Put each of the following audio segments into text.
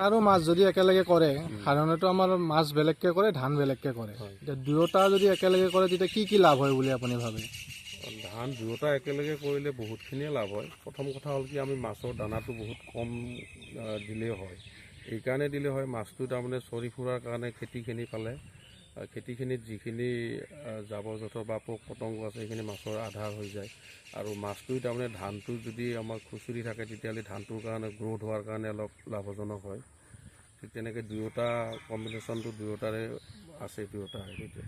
আৰু মাছ যদি একেলগে কৰে সাধাৰণতে আমাৰ মাছ বেলেগকে কৰে ধান বেলেগকে কৰে এতিয়া দুয়োটা যদি একেলগে কৰে তেতিয়া কি লাভ হয় বুলি আপুনি ভাবে ধান দুয়োটা একেলগে কৰিলে বহুতখিনিয়ে লাভ হয় প্ৰথম কথা হ'ল কি আমি মাছৰ দানাটো বহুত কম দিলেই হয় এইকাৰণে দিলে হয় মাছটো তাৰমানে চৰি ফুৰাৰ কাৰণে খেতিখিনি পালে খেতিখিনিত যিখিনি জাবৰ জোঁথৰ বা পোক পতংগ আছে সেইখিনি মাছৰ আধাৰ হৈ যায় আৰু মাছটো তাৰমানে ধানটো যদি আমাৰ খুচৰি থাকে তেতিয়াহ'লে ধানটোৰ কাৰণে গ্ৰ'থ হোৱাৰ কাৰণে অলপ লাভজনক হয় ঠিক তেনেকৈ দুয়োটা কম্বিনেশ্যনটো দুয়োটাৰে আছে দুয়োটা হেৰিতে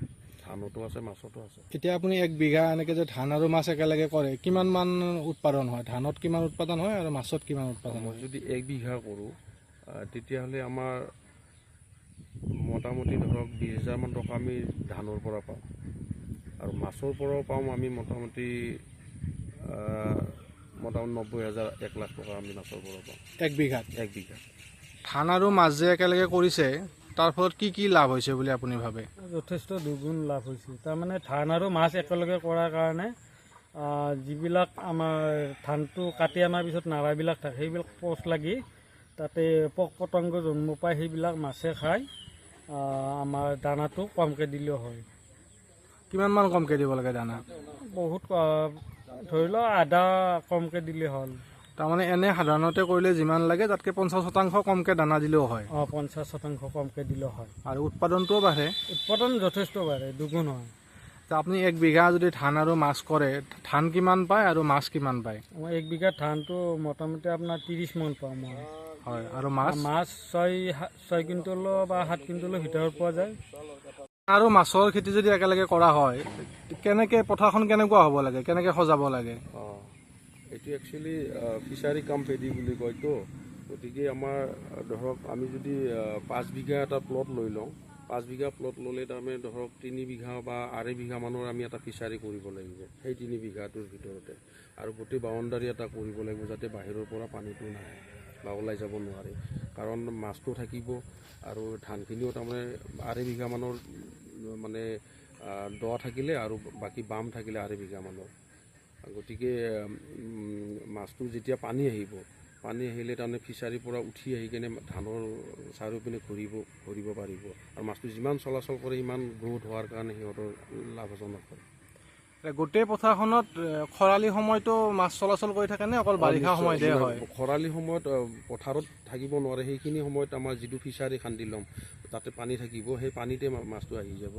ধানতো আছে মাছতো আছে এতিয়া আপুনি 1 বিঘা এনেকৈ যে ধান আৰু মাছ একেলগে কৰে কিমান মান উৎপাদন হয় ধানত কিমান উৎপাদন হয় আৰু মাছত কিমান উৎপাদন হয় যদি 1 বিঘা কৰোঁ তেতিয়াহ'লে আমাৰ মোটামুটি ধৰক 20,000 মান টকা আমি ধানৰ পৰা পাওঁ আৰু মাছৰ পৰাও পাওঁ আমি মোটামুটি 90,000 1 লাখ টকা আমি মাছৰ পৰা পাওঁ 1 বিঘাত 1 বিঘা ধান আৰু মাছ যে একেলগে কৰিছে তাৰ ফলত কি লাভ হৈছে বুলি আপুনি ভাবে যথেষ্ট দুগুণ লাভ হৈছে তাৰমানে ধান আৰু মাছ একেলগে কৰাৰ কাৰণে যিবিলাক আমাৰ ধানটো কাটি অনাৰ পিছত নাৰাবিলাক থাকে সেইবিলাক পচ লাগি তাতে পোক পতংগ জন্ম পায় সেইবিলাক মাছে খাই আমাৰ দানাটো কমকৈ দিলেও হয় কিমান মান কমকৈ দিব লাগে দানা বহুত ধৰি লওক আধা কমকৈ দিলে হ'ল তাৰমানে এনে সাধাৰণতে কৰিলে যিমান লাগে তাতকৈ 50% কমকৈ দানা দিলেও হয় 50% কমকৈ দিলেও হয় আৰু উৎপাদনটোও বাঢ়ে উৎপাদন যথেষ্ট বাঢ়ে দুগুণ হয় আপুনি 1 বিঘা যদি ধান আৰু মাছ কৰে ধান কিমান পায় আৰু মাছ কিমান পায় মই 1 বিঘা ধানটো মোটামুটি আপোনাৰ 30 মান পাওঁ মই হয় আৰু মাছ 6 কুইণ্টলৰ বা 7 কুইণ্টলৰ ভিতৰত পোৱা যায় আৰু মাছৰ খেতি যদি একেলগে কৰা হয় কেনেকৈ পথাৰখন কেনেকুৱা হ'ব লাগে কেনেকৈ সজাব লাগে এইটো একচুৱেলি ফিচাৰী কাম পেডি বুলি কয়তো গতিকে আমাৰ ধৰক আমি যদি 5 বিঘা এটা প্লট লৈ লওঁ 5 বিঘা প্লট ল'লে তাৰমানে ধৰক 3 বিঘা বা 2.5 বিঘা মানৰ আমি এটা ফিচাৰী কৰিব লাগিব সেই 3 বিঘাটোৰ ভিতৰতে আৰু গোটেই বাউণ্ডাৰী এটা কৰিব লাগিব যাতে বাহিৰৰ পৰা পানীটো নাহে বা ওলাই যাব নোৱাৰে কাৰণ মাছটো থাকিব আৰু ধানখিনিও তাৰমানে 2.5 বিঘা মানৰ মানে দ থাকিলে আৰু বাকী বাম থাকিলে 2.5 বিঘা মানৰ গতিকে মাছটো যেতিয়া পানী আহিলে তাৰমানে ফিচাৰীৰ পৰা উঠি আহি কিনে ধানৰ চাৰিওপিনে ঘূৰিব পাৰিব আৰু মাছটো যিমান চলাচল কৰে সিমান গ্ৰ'থ হোৱাৰ কাৰণে সিহঁতৰ লাভজনক হয় গোটেই পথাৰখনত খৰালি সময়তো মাছ চলাচল কৰি থাকে নে অকল বাৰিষা সময়তে হয় খৰালি সময়ত পথাৰত থাকিব নোৱাৰে সেইখিনি সময়ত আমাৰ যিটো ফিচাৰী খান্দি ল'ম তাতে পানী থাকিব সেই পানীতে মাছটো আহি যাব